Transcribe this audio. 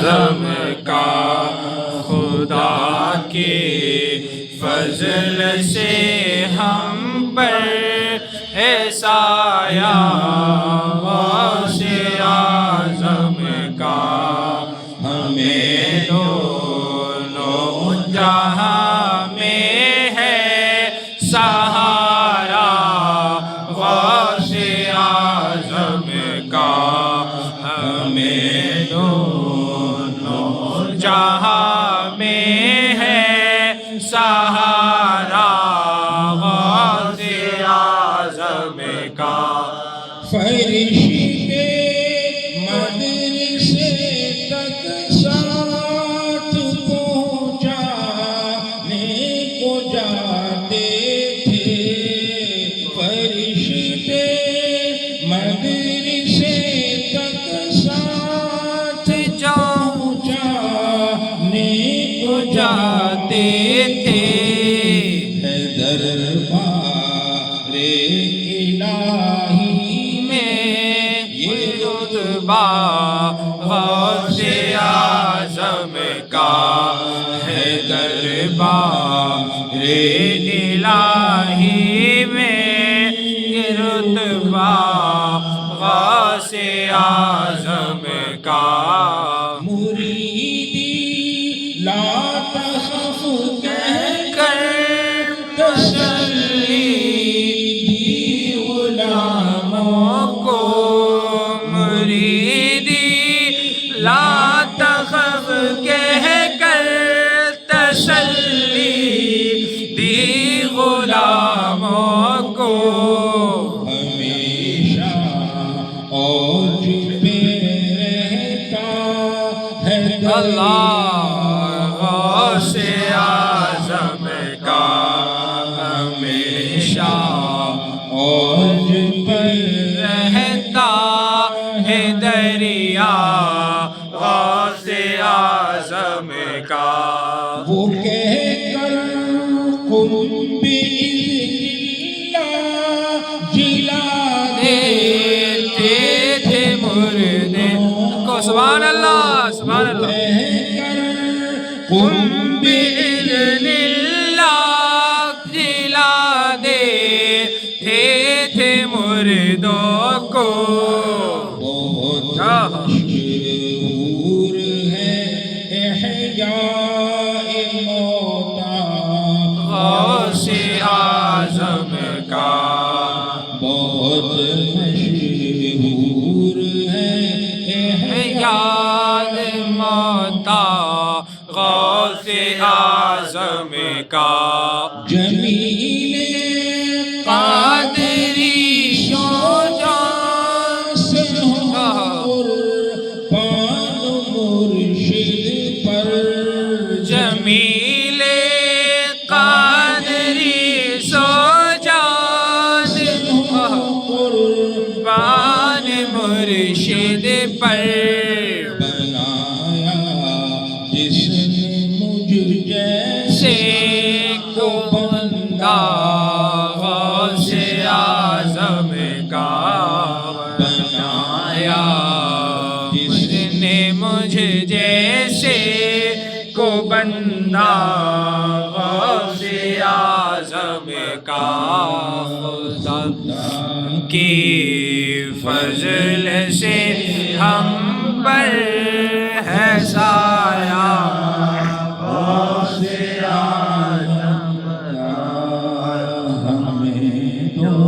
आज़म का खुदा के फजल से हम पर है साया गौसे आज़म का हमें दोनों जहां में है सहारा गौसे आज़म का हमें दोनों जहां में है सहारा गौसे आज़म का फरिश्ते मदरसे तक साथ पहुँचाने को जाते थे फरिश्ते मदरसे तक साथ पहुँचाने को जाते थे है दरबारे इलाही ये रुतबा गौसे आज़म का है दरबारे इलाही में ये रुतबा गौसे आज़म का मुरीदी ला तखफ कर तसल्ली दी गुलामों को मुरीदी ला तखफ कह कर तसल्ली दी गुलामों को हमेशा औज पे रहता है अल्लाह गौसे आज़म का हमेशा औज पर रहता है दरिया गौसे आज़म का वो कह कर कुम्बी जिला देते थे मुर्दे को सुभान अल्लाह सुभान अल्लाह कुम्बी जिला देते थे मुर्दों को बहुत मशहूर है इहयाए मौता गौसे आज़म का बहुत मशहूर है याद मौता गौसे आज़म का जमीले कादरी शोजान से कुर्बान मुर्शिद पर जमीले कादरी शोजान कुर्बान मुर्शिद पर बनाया जिसने मुझ जैसे को बंदा गौसे आज़म का बनाया जिसने मुझे जैसे को बंदा गौसे आज़म का खुदा के फजल से हम पर है साया गौसे आज़म हमें दो